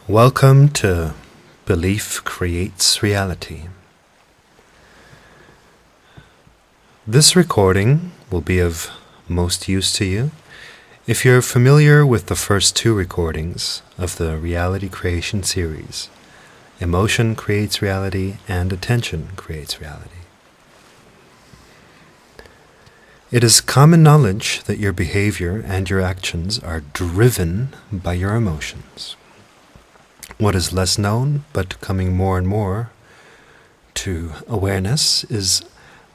Welcome to Belief Creates Reality. This recording will be of most use to you if you're familiar with the first two recordings of the Reality Creation series, Emotion Creates Reality and Attention Creates Reality. It is common knowledge that your behavior and your actions are driven by your emotions. What is less known, but coming more and more to awareness, is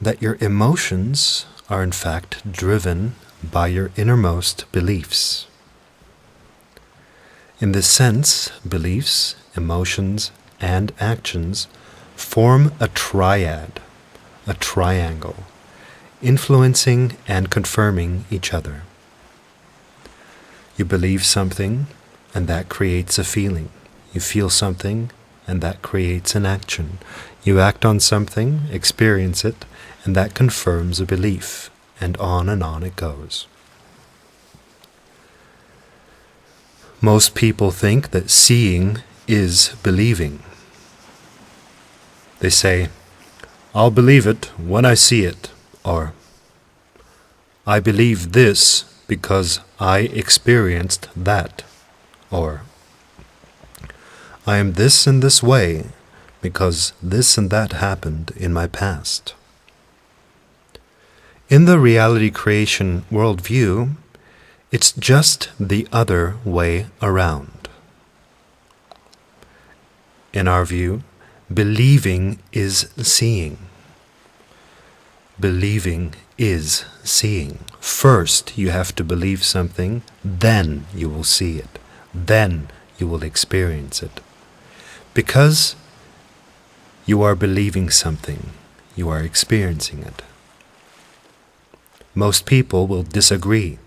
that your emotions are in fact driven by your innermost beliefs. In this sense, beliefs, emotions, and actions form a triad, a triangle, influencing and confirming each other. You believe something, and that creates a feeling. You feel something, and that creates an action. You act on something, experience it, and that confirms a belief, and on it goes. Most people think that seeing is believing. They say, "I'll believe it when I see it," or "I believe this because I experienced that," or "I am this in this way because this and that happened in my past." In the reality creation worldview, it's just the other way around. In our view, believing is seeing. Believing is seeing. First, you have to believe something, then you will see it. Then you will experience it. Because you are believing something, you are experiencing it. Most people will disagree,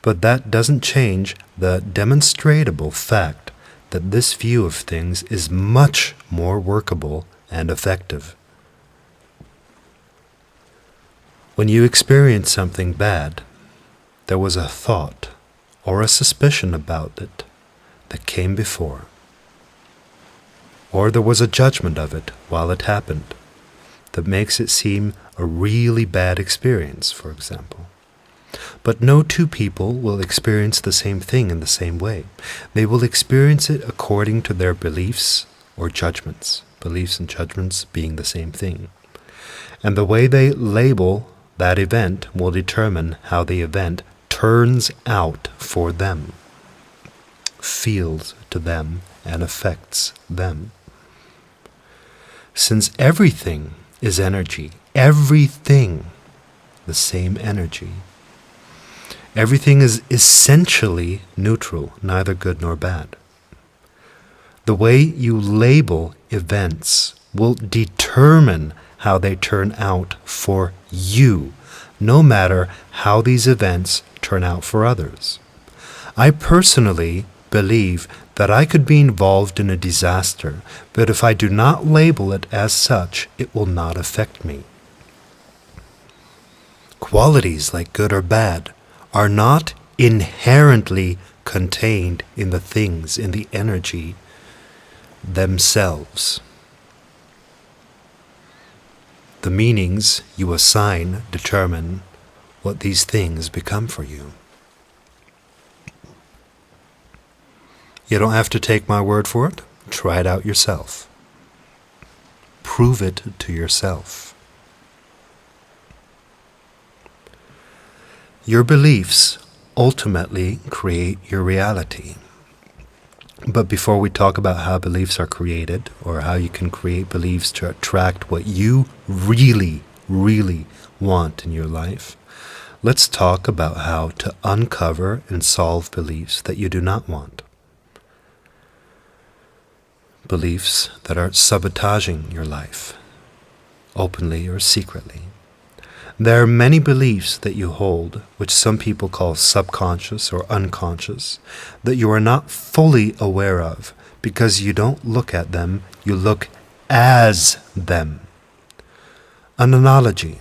but that doesn't change the demonstrable fact that this view of things is much more workable and effective. When you experience something bad, there was a thought or a suspicion about it that came before. Or there was a judgment of it while it happened that makes it seem a really bad experience, for example. But no two people will experience the same thing in the same way. They will experience it according to their beliefs or judgments, beliefs and judgments being the same thing. And the way they label that event will determine how the event turns out for them, feels to them, and affects them. Since everything is energy, everything the same energy, everything is essentially neutral, neither good nor bad. The way you label events will determine how they turn out for you, no matter how these events turn out for others. I personally believe that I could be involved in a disaster, but if I do not label it as such, it will not affect me. Qualities like good or bad are not inherently contained in the things, in the energy themselves. The meanings you assign determine what these things become for you. You don't have to take my word for it. Try it out yourself. Prove it to yourself. Your beliefs ultimately create your reality. But before we talk about how beliefs are created, or how you can create beliefs to attract what you really, really want in your life, let's talk about how to uncover and solve beliefs that you do not want. Beliefs that are sabotaging your life, openly or secretly. There are many beliefs that you hold, which some people call subconscious or unconscious, that you are not fully aware of because you don't look at them, you look as them. An analogy.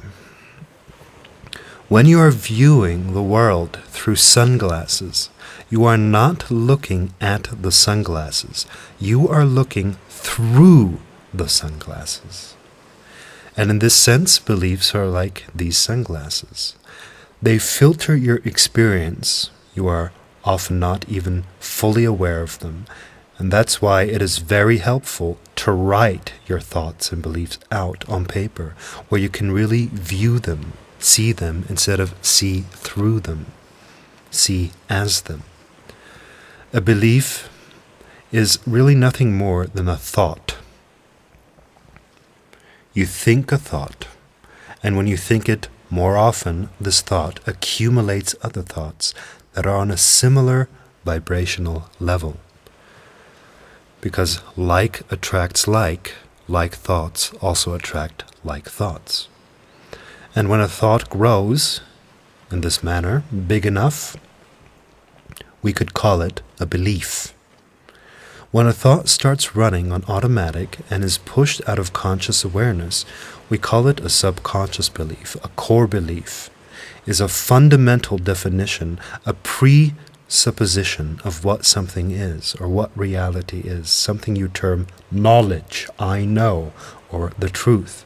When you are viewing the world through sunglasses, you are not looking at the sunglasses. You are looking through the sunglasses. And in this sense, beliefs are like these sunglasses. They filter your experience. You are often not even fully aware of them. And that's why it is very helpful to write your thoughts and beliefs out on paper, where you can really view them, see them, instead of see through them, see as them. A belief is really nothing more than a thought. You think a thought, and when you think it more often, this thought accumulates other thoughts that are on a similar vibrational level. Because like attracts like thoughts also attract like thoughts. And when a thought grows in this manner, big enough, we could call it a belief. When a thought starts running on automatic and is pushed out of conscious awareness, we call it a subconscious belief. A core belief is a fundamental definition, a presupposition of what something is or what reality is, something you term knowledge, I know, or the truth.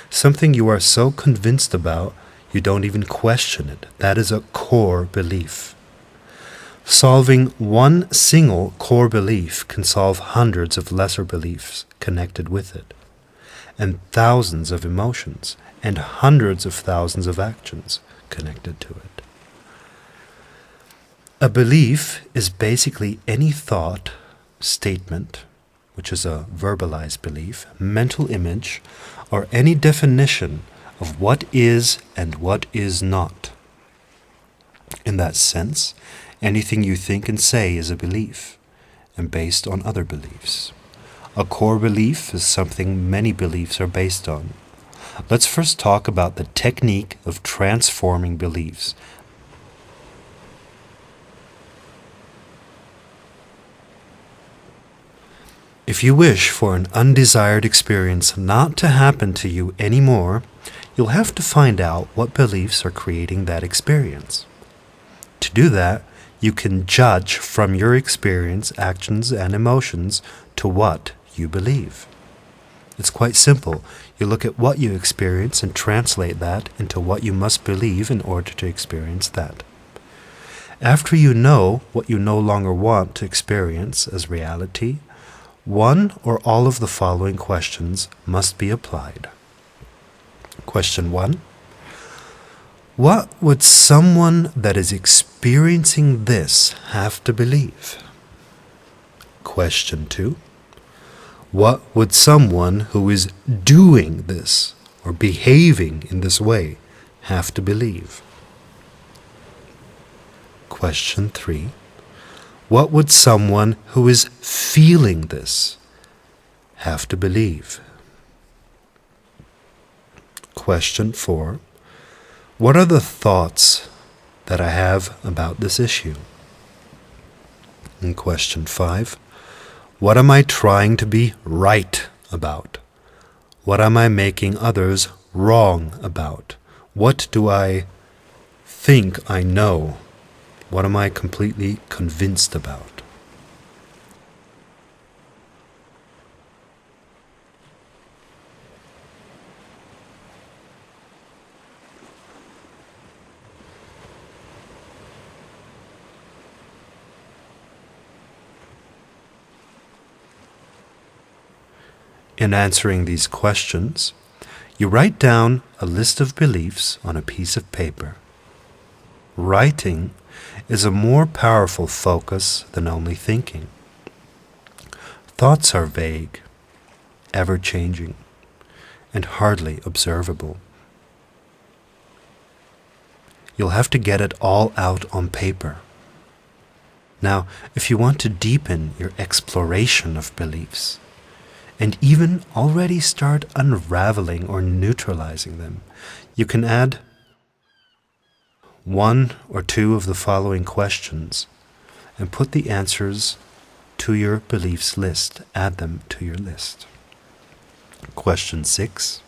Something you are so convinced about, you don't even question it. That is a core belief. Solving one single core belief can solve hundreds of lesser beliefs connected with it, and thousands of emotions, and hundreds of thousands of actions connected to it. A belief is basically any thought, statement, which is a verbalized belief, mental image, or any definition of what is and what is not. In that sense, anything you think and say is a belief, and based on other beliefs. A core belief is something many beliefs are based on. Let's first talk about the technique of transforming beliefs. If you wish for an undesired experience not to happen to you anymore, you'll have to find out what beliefs are creating that experience. To do that, you can judge from your experience, actions, and emotions to what you believe. It's quite simple. You look at what you experience and translate that into what you must believe in order to experience that. After you know what you no longer want to experience as reality, one or all of the following questions must be applied. Question 1. What would someone that is experiencing this have to believe? Question 2. What would someone who is doing this or behaving in this way have to believe? Question 3. What would someone who is feeling this have to believe? Question 4. What are the thoughts that I have about this issue? And question 5. What am I trying to be right about? What am I making others wrong about? What do I think I know? What am I completely convinced about? In answering these questions, you write down a list of beliefs on a piece of paper. Writing is a more powerful focus than only thinking. Thoughts are vague, ever-changing, and hardly observable. You'll have to get it all out on paper. Now, if you want to deepen your exploration of beliefs, and even already start unraveling or neutralizing them, you can add one or two of the following questions and put the answers to your beliefs list. Add them to your list. Question 6.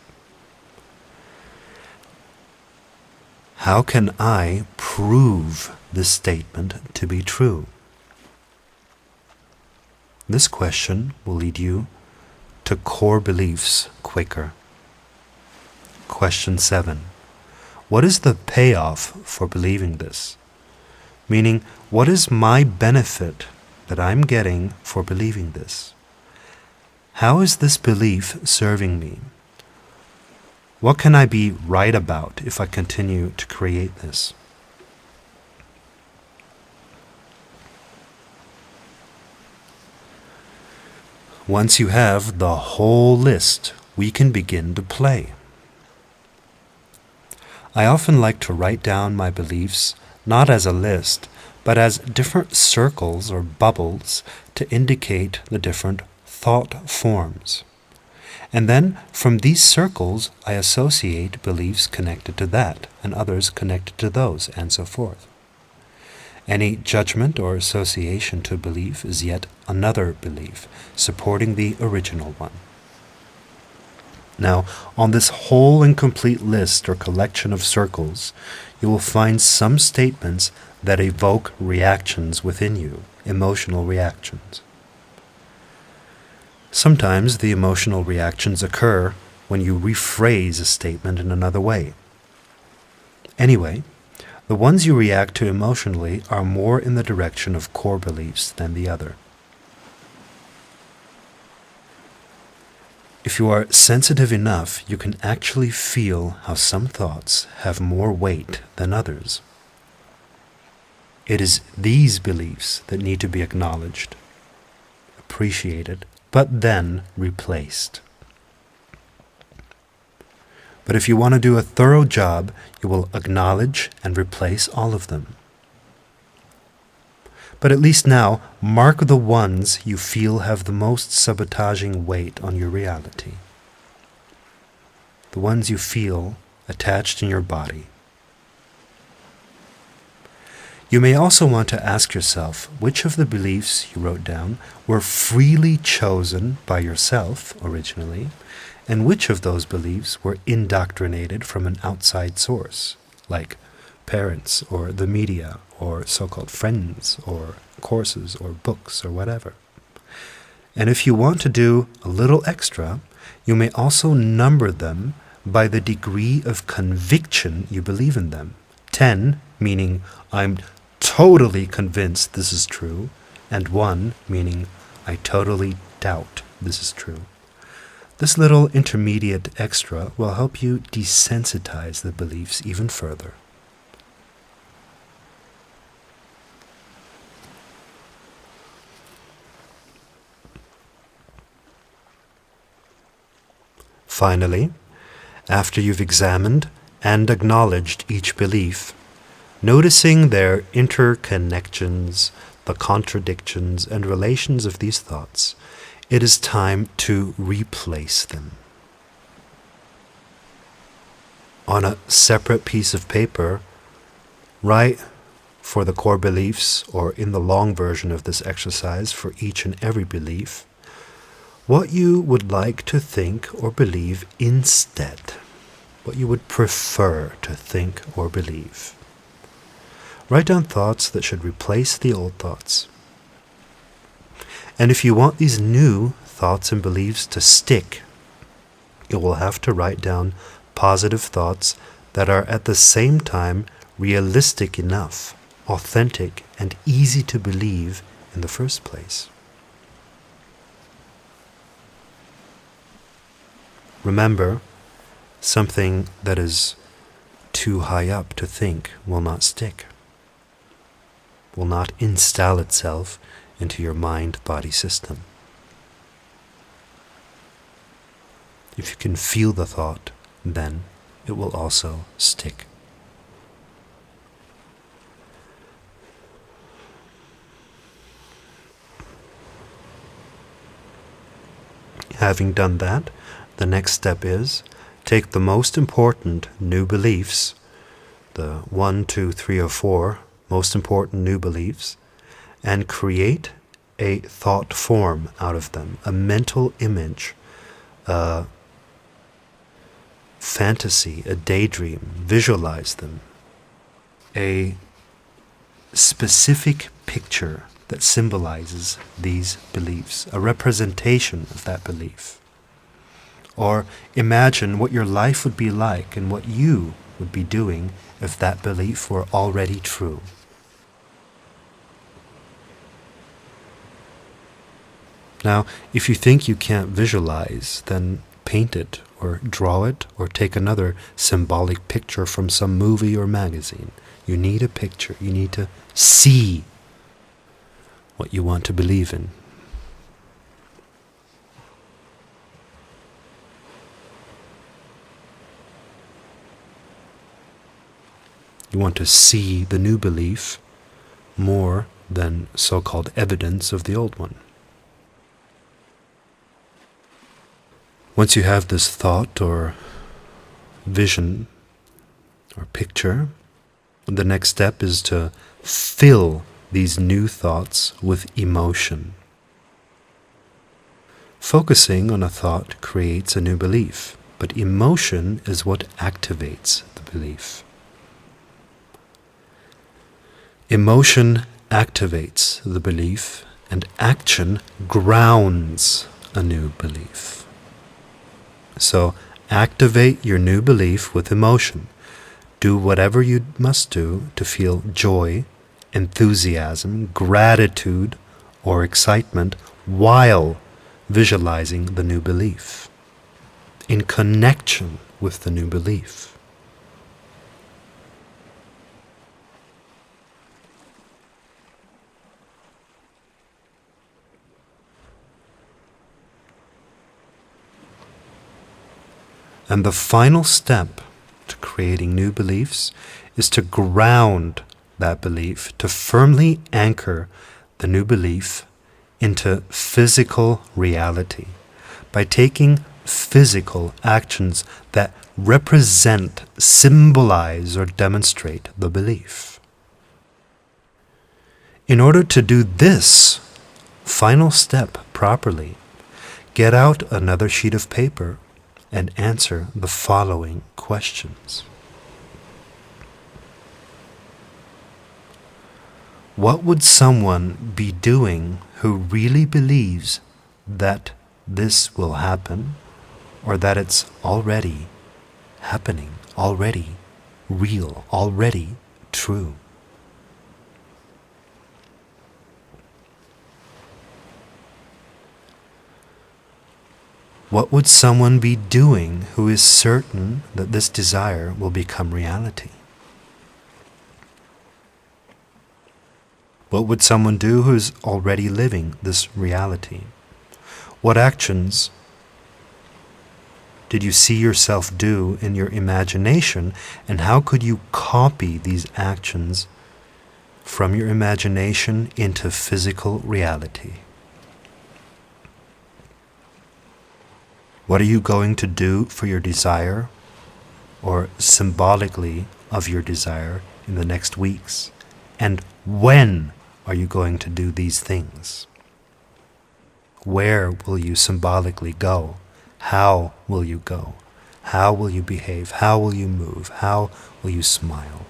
How can I prove this statement to be true? This question will lead you to core beliefs quicker. Question 7. What is the payoff for believing this? Meaning, what is my benefit that I'm getting for believing this? How is this belief serving me? What can I be right about if I continue to create this? Once you have the whole list, we can begin to play. I often like to write down my beliefs not as a list, but as different circles or bubbles to indicate the different thought forms. And then from these circles, I associate beliefs connected to that, and others connected to those, and so forth. Any judgment or association to a belief is yet another belief, supporting the original one. Now, on this whole and complete list or collection of circles, you will find some statements that evoke reactions within you, emotional reactions. Sometimes the emotional reactions occur when you rephrase a statement in another way. Anyway, the ones you react to emotionally are more in the direction of core beliefs than the other. If you are sensitive enough, you can actually feel how some thoughts have more weight than others. It is these beliefs that need to be acknowledged, appreciated, but then replaced. But if you want to do a thorough job, you will acknowledge and replace all of them. But at least now, mark the ones you feel have the most sabotaging weight on your reality. The ones you feel attached in your body. You may also want to ask yourself which of the beliefs you wrote down were freely chosen by yourself originally, and which of those beliefs were indoctrinated from an outside source, like parents or the media or so-called friends or courses or books or whatever. And if you want to do a little extra, you may also number them by the degree of conviction you believe in them. 10 meaning I'm totally convinced this is true, and 1 meaning I totally doubt this is true. This little intermediate extra will help you desensitize the beliefs even further. Finally, after you've examined and acknowledged each belief, noticing their interconnections, the contradictions and relations of these thoughts, it is time to replace them. On a separate piece of paper, write for the core beliefs, or in the long version of this exercise for each and every belief, what you would like to think or believe instead, what you would prefer to think or believe. Write down thoughts that should replace the old thoughts. And if you want these new thoughts and beliefs to stick, you will have to write down positive thoughts that are at the same time realistic enough, authentic, and easy to believe in the first place. Remember, something that is too high up to think will not stick, will not install itself into your mind-body system. If you can feel the thought, then it will also stick. Having done that, the next step is take the most important new beliefs, the 1, 2, 3, or 4 most important new beliefs, and create a thought form out of them, a mental image, a fantasy, a daydream. Visualize them. a specific picture that symbolizes these beliefs, a representation of that belief. Or imagine what your life would be like and what you would be doing if that belief were already true. Now, if you think you can't visualize, then paint it, or draw it, or take another symbolic picture from some movie or magazine. You need a picture. You need to see what you want to believe in. You want to see the new belief more than so-called evidence of the old one. Once you have this thought or vision or picture, the next step is to fill these new thoughts with emotion. Focusing on a thought creates a new belief, but emotion is what activates the belief. Emotion activates the belief, and action grounds a new belief. So activate your new belief with emotion. Do whatever you must do to feel joy, enthusiasm, gratitude, or excitement while visualizing the new belief, in connection with the new belief. And the final step to creating new beliefs is to ground that belief, to firmly anchor the new belief into physical reality by taking physical actions that represent, symbolize, or demonstrate the belief. In order to do this final step properly, get out another sheet of paper and answer the following questions. What would someone be doing who really believes that this will happen, or that it's already happening, already real, already true? What would someone be doing who is certain that this desire will become reality? What would someone do who is already living this reality? What actions did you see yourself do in your imagination, and how could you copy these actions from your imagination into physical reality? What are you going to do for your desire, or symbolically of your desire, in the next weeks? And when are you going to do these things? Where will you symbolically go? How will you go? How will you behave? How will you move? How will you smile?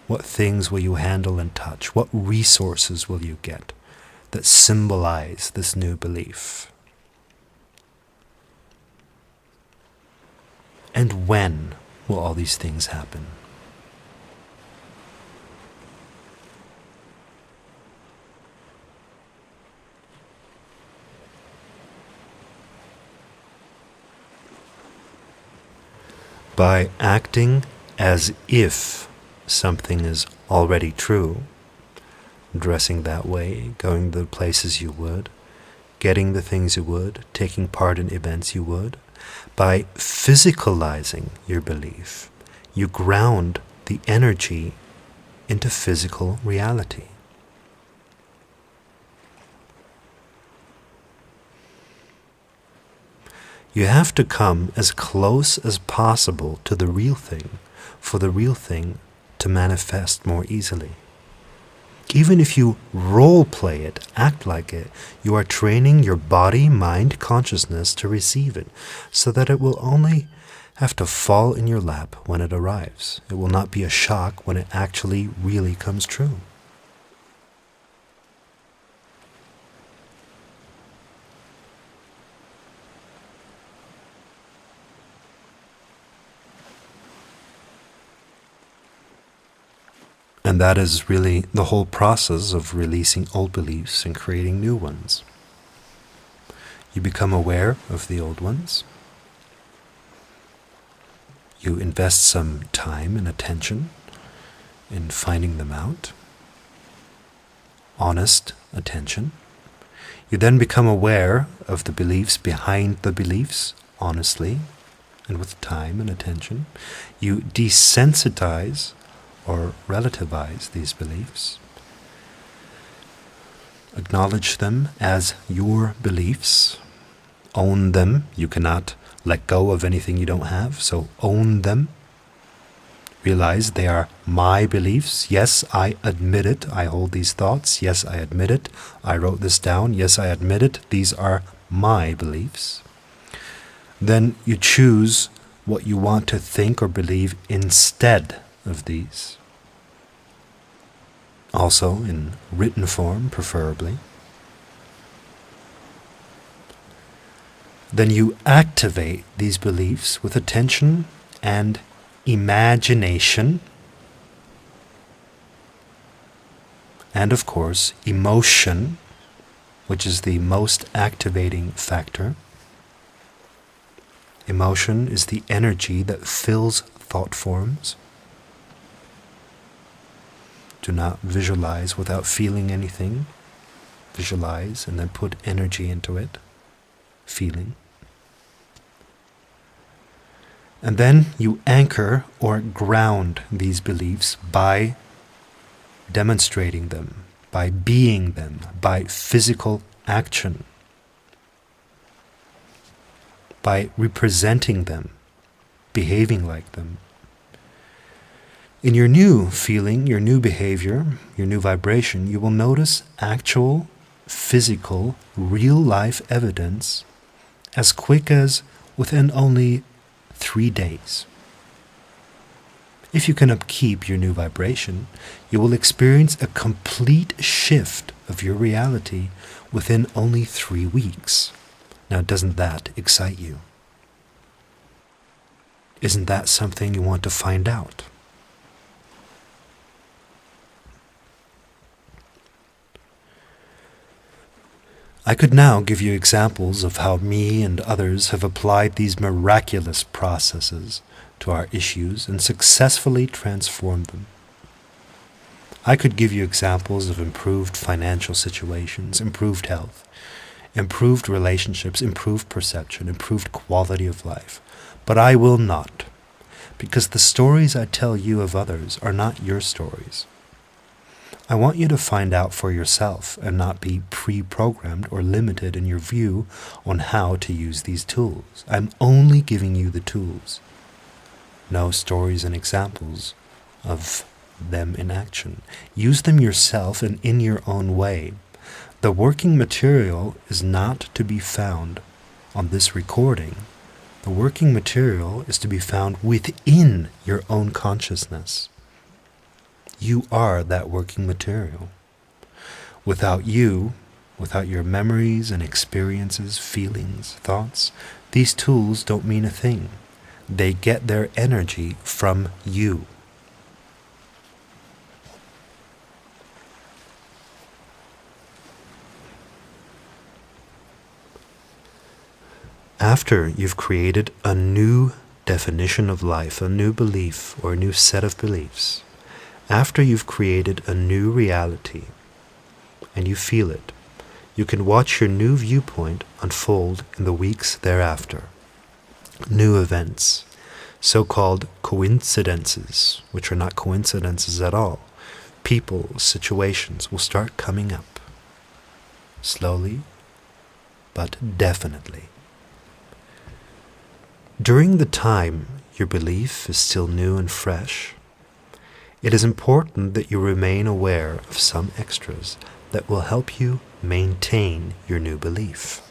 What things will you handle and touch? What resources will you get that symbolize this new belief? And when will all these things happen? By acting as if something is already true, dressing that way, going the places you would, getting the things you would, taking part in events you would, by physicalizing your belief, you ground the energy into physical reality. You have to come as close as possible to the real thing for the real thing to manifest more easily. Even if you role play it, act like it, you are training your body, mind, consciousness to receive it, so that it will only have to fall in your lap when it arrives. It will not be a shock when it actually really comes true. And that is really the whole process of releasing old beliefs and creating new ones. You become aware of the old ones. You invest some time and attention in finding them out. Honest attention. You then become aware of the beliefs behind the beliefs, honestly, and with time and attention. You desensitize or relativize these beliefs. Acknowledge them as your beliefs. Own them. You cannot let go of anything you don't have, so own them. Realize they are my beliefs. Yes, I admit it. I hold these thoughts. Yes, I admit it. I wrote this down. Yes, I admit it. These are my beliefs. Then you choose what you want to think or believe instead of these. Also in written form, preferably. Then you activate these beliefs with attention and imagination, and of course emotion, which is the most activating factor. Emotion is the energy that fills thought forms. Do not visualize without feeling anything. Visualize and then put energy into it. Feeling. And then you anchor or ground these beliefs by demonstrating them, by being them, by physical action, by representing them, behaving like them. In your new feeling, your new behavior, your new vibration, you will notice actual, physical, real-life evidence as quick as within only 3 days. If you can upkeep your new vibration, you will experience a complete shift of your reality within only 3 weeks. Now, doesn't that excite you? Isn't that something you want to find out? I could now give you examples of how me and others have applied these miraculous processes to our issues and successfully transformed them. I could give you examples of improved financial situations, improved health, improved relationships, improved perception, improved quality of life. But I will not, because the stories I tell you of others are not your stories. I want you to find out for yourself and not be pre-programmed or limited in your view on how to use these tools. I'm only giving you the tools. No stories and examples of them in action. Use them yourself and in your own way. The working material is not to be found on this recording. The working material is to be found within your own consciousness. You are that working material. Without you, without your memories and experiences, feelings, thoughts, these tools don't mean a thing. They get their energy from you. After you've created a new definition of life, a new belief or a new set of beliefs, after you've created a new reality and you feel it, you can watch your new viewpoint unfold in the weeks thereafter. New events, so-called coincidences, which are not coincidences at all. People, situations will start coming up. Slowly, but definitely. During the time your belief is still new and fresh, it is important that you remain aware of some extras that will help you maintain your new belief.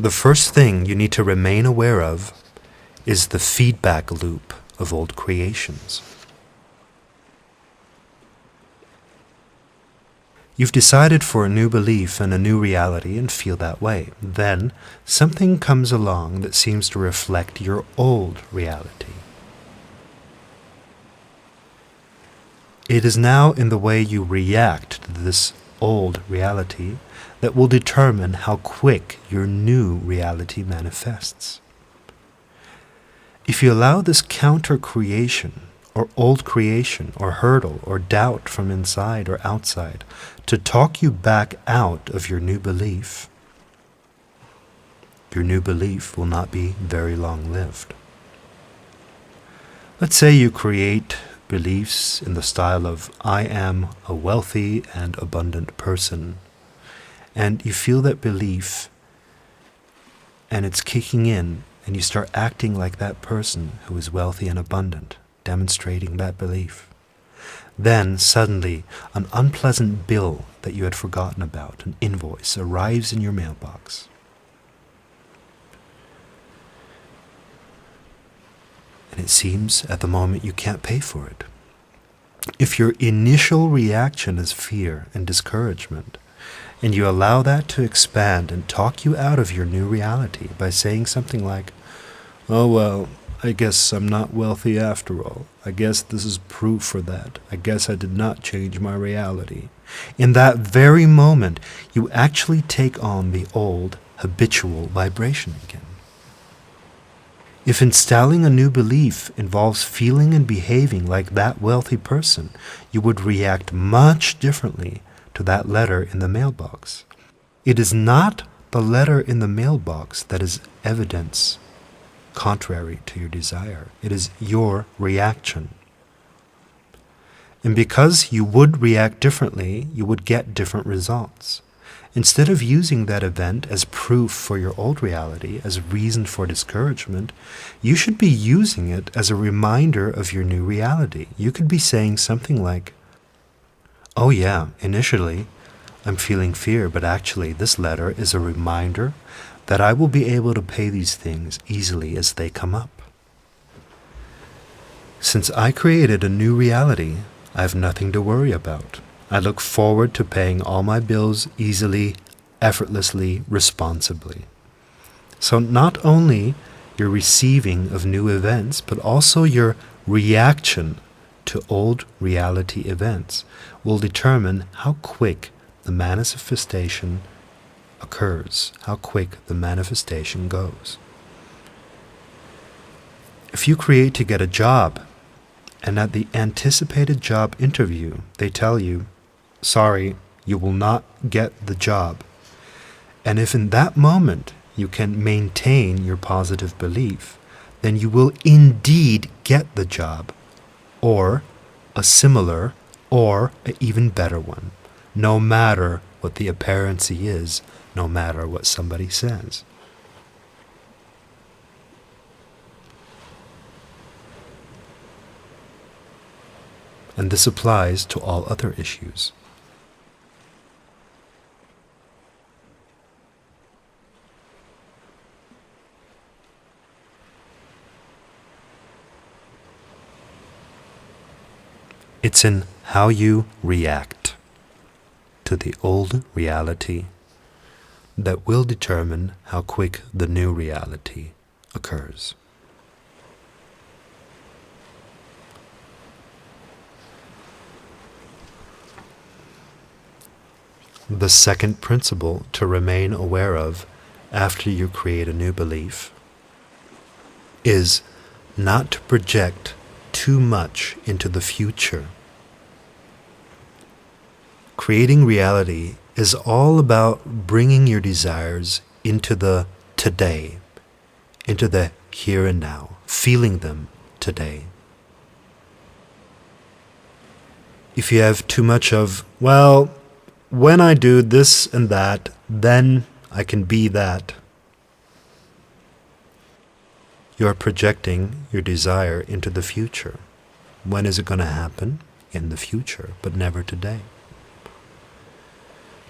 the first thing you need to remain aware of is the feedback loop of old creations. You've decided for a new belief and a new reality and feel that way. Then something comes along that seems to reflect your old reality. It is now in the way you react to this old reality that will determine how quick your new reality manifests. If you allow this counter-creation, or old creation, or hurdle, or doubt from inside or outside to talk you back out of your new belief will not be very long-lived. Let's say you create beliefs in the style of, I am a wealthy and abundant person, and you feel that belief, and it's kicking in, and you start acting like that person who is wealthy and abundant, demonstrating that belief. Then, suddenly, an unpleasant bill that you had forgotten about, an invoice, arrives in your mailbox. And it seems at the moment you can't pay for it. If your initial reaction is fear and discouragement, and you allow that to expand and talk you out of your new reality by saying something like, oh well, I guess I'm not wealthy after all. I guess this is proof for that. I guess I did not change my reality. In that very moment, you actually take on the old habitual vibration again. If installing a new belief involves feeling and behaving like that wealthy person, you would react much differently to that letter in the mailbox. It is not the letter in the mailbox that is evidence contrary to your desire. It is your reaction. And because you would react differently, you would get different results. Instead of using that event as proof for your old reality, as reason for discouragement, you should be using it as a reminder of your new reality. You could be saying something like, oh yeah, initially I'm feeling fear, but actually this letter is a reminder that I will be able to pay these things easily as they come up. Since I created a new reality, I have nothing to worry about. I look forward to paying all my bills easily, effortlessly, responsibly. So not only your receiving of new events, but also your reaction to old reality events will determine how quick the manifestation occurs, how quick the manifestation goes. If you create to get a job, and at the anticipated job interview, they tell you, sorry, you will not get the job. And if in that moment you can maintain your positive belief, then you will indeed get the job, or a similar, or an even better one, no matter what the apparency is, no matter what somebody says. And this applies to all other issues. It's in how you react to the old reality that will determine how quick the new reality occurs. The second principle to remain aware of after you create a new belief is not to project too much into the future. Creating reality is all about bringing your desires into the today, into the here and now, feeling them today. If you have too much of, well, when I do this and that, then I can be that, you are projecting your desire into the future. When is it going to happen? In the future, but never today.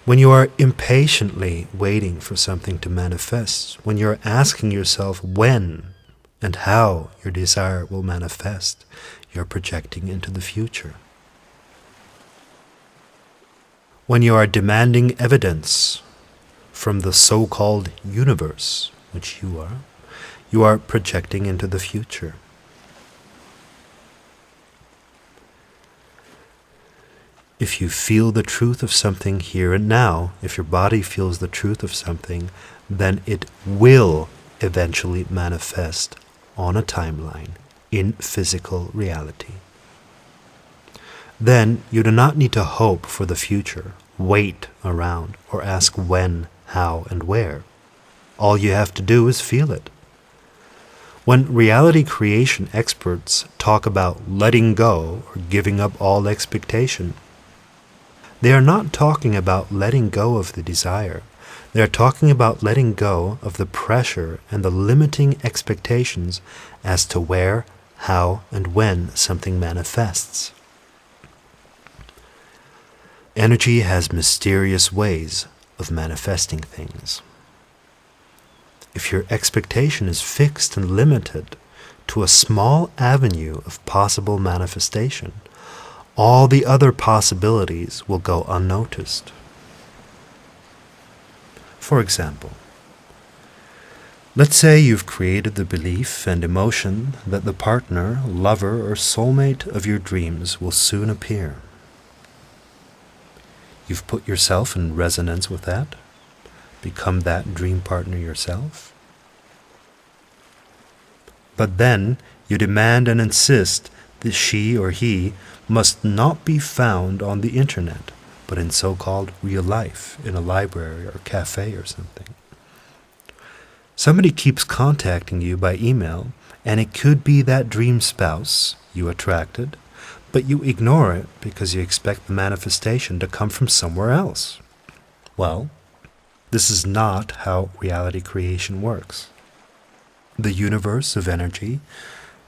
When you are impatiently waiting for something to manifest, when you're asking yourself when and how your desire will manifest, you're projecting into the future. When you are demanding evidence from the so-called universe, which you are projecting into the future. If you feel the truth of something here and now, if your body feels the truth of something, then it will eventually manifest on a timeline in physical reality. Then you do not need to hope for the future, wait around, or ask when, how, and where. All you have to do is feel it. When reality creation experts talk about letting go or giving up all expectation, they are not talking about letting go of the desire. They are talking about letting go of the pressure and the limiting expectations as to where, how, and when something manifests. Energy has mysterious ways of manifesting things. If your expectation is fixed and limited to a small avenue of possible manifestation, all the other possibilities will go unnoticed. For example, let's say you've created the belief and emotion that the partner, lover, or soulmate of your dreams will soon appear. You've put yourself in resonance with that, become that dream partner yourself. But then you demand and insist that she or he must not be found on the internet, but in so-called real life, in a library or cafe or something. Somebody keeps contacting you by email, and it could be that dream spouse you attracted, but you ignore it because you expect the manifestation to come from somewhere else. Well, this is not how reality creation works. The universe of energy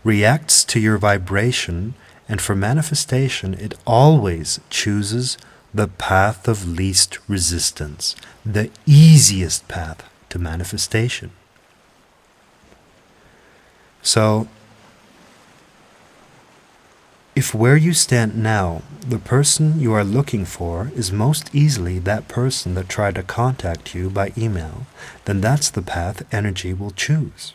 reacts to your vibration, and for manifestation it always chooses the path of least resistance, the easiest path to manifestation. So, if where you stand now, the person you are looking for is most easily that person that tried to contact you by email, then that's the path energy will choose.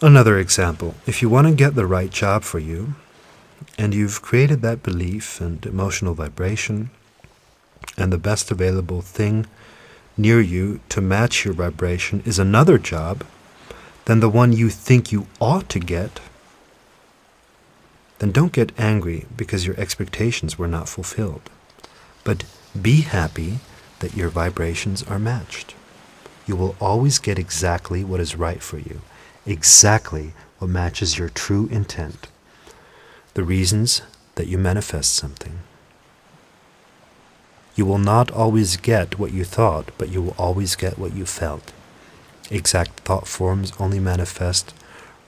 Another example, if you want to get the right job for you, and you've created that belief and emotional vibration, and the best available thing near you to match your vibration is another job than the one you think you ought to get, then don't get angry because your expectations were not fulfilled. But be happy that your vibrations are matched. You will always get exactly what is right for you, exactly what matches your true intent, the reasons that you manifest something. You will not always get what you thought, but you will always get what you felt. Exact thought forms only manifest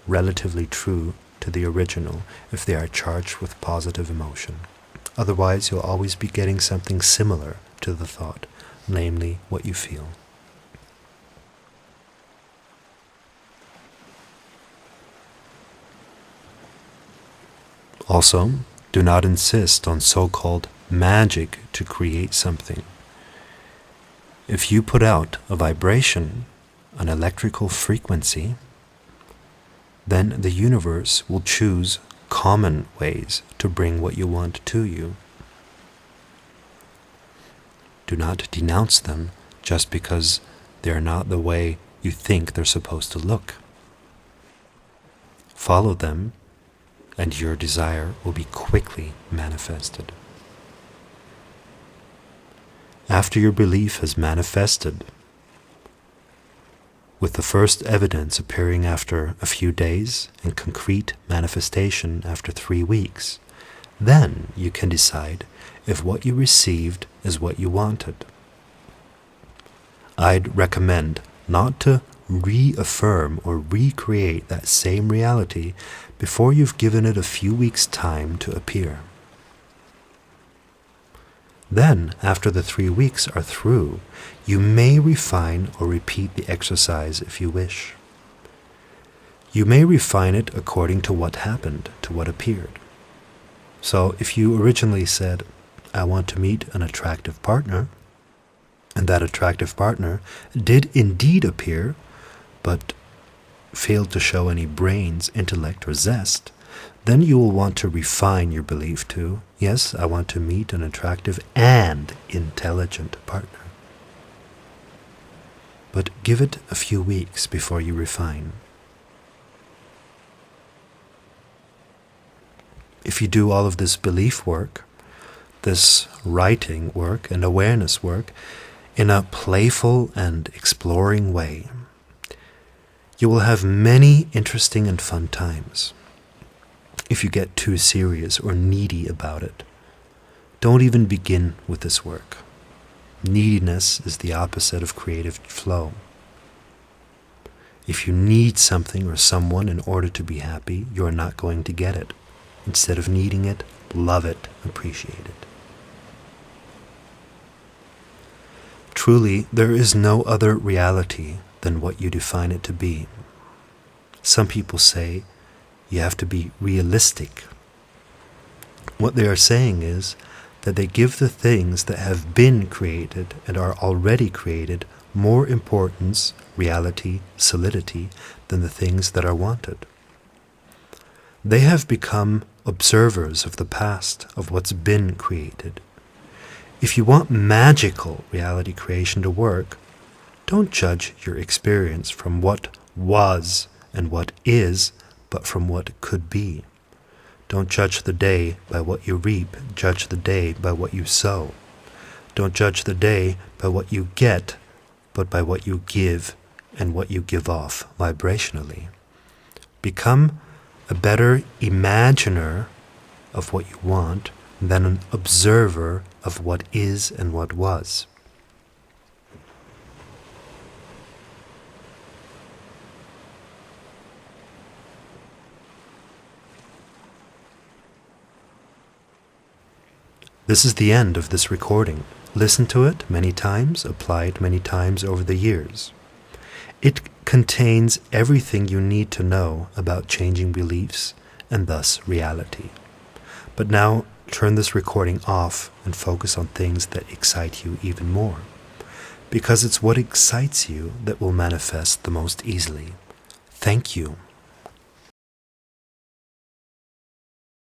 relatively true to the original if they are charged with positive emotion. Otherwise, you'll always be getting something similar to the thought, namely what you feel. Also, do not insist on so-called magic to create something. If you put out a vibration, an electrical frequency, then the universe will choose common ways to bring what you want to you. Do not denounce them just because they are not the way you think they're supposed to look. Follow them, and your desire will be quickly manifested. After your belief has manifested, with the first evidence appearing after a few days and concrete manifestation after 3 weeks, then you can decide if what you received is what you wanted. I'd recommend not to reaffirm or recreate that same reality before you've given it a few weeks' time to appear. Then, after the 3 weeks are through, you may refine or repeat the exercise if you wish. You may refine it according to what happened, to what appeared. So if you originally said, I want to meet an attractive partner, and that attractive partner did indeed appear, but failed to show any brains, intellect, or zest, then you will want to refine your belief to, yes, I want to meet an attractive and intelligent partner. But give it a few weeks before you refine. If you do all of this belief work, this writing work and awareness work in a playful and exploring way, you will have many interesting and fun times. If you get too serious or needy about it, don't even begin with this work. Neediness is the opposite of creative flow. If you need something or someone in order to be happy, you are not going to get it. Instead of needing it, love it, appreciate it. Truly, there is no other reality than what you define it to be. Some people say you have to be realistic. What they are saying is that they give the things that have been created and are already created more importance, reality, solidity than the things that are wanted. They have become observers of the past, of what's been created. If you want magical reality creation to work, don't judge your experience from what was and what is, but from what could be. Don't judge the day by what you reap, judge the day by what you sow. Don't judge the day by what you get, but by what you give and what you give off vibrationally. Become a better imaginer of what you want than an observer of what is and what was. This is the end of this recording. Listen to it many times, apply it many times over the years. It contains everything you need to know about changing beliefs and thus reality. But now turn this recording off and focus on things that excite you even more, because it's what excites you that will manifest the most easily. Thank you.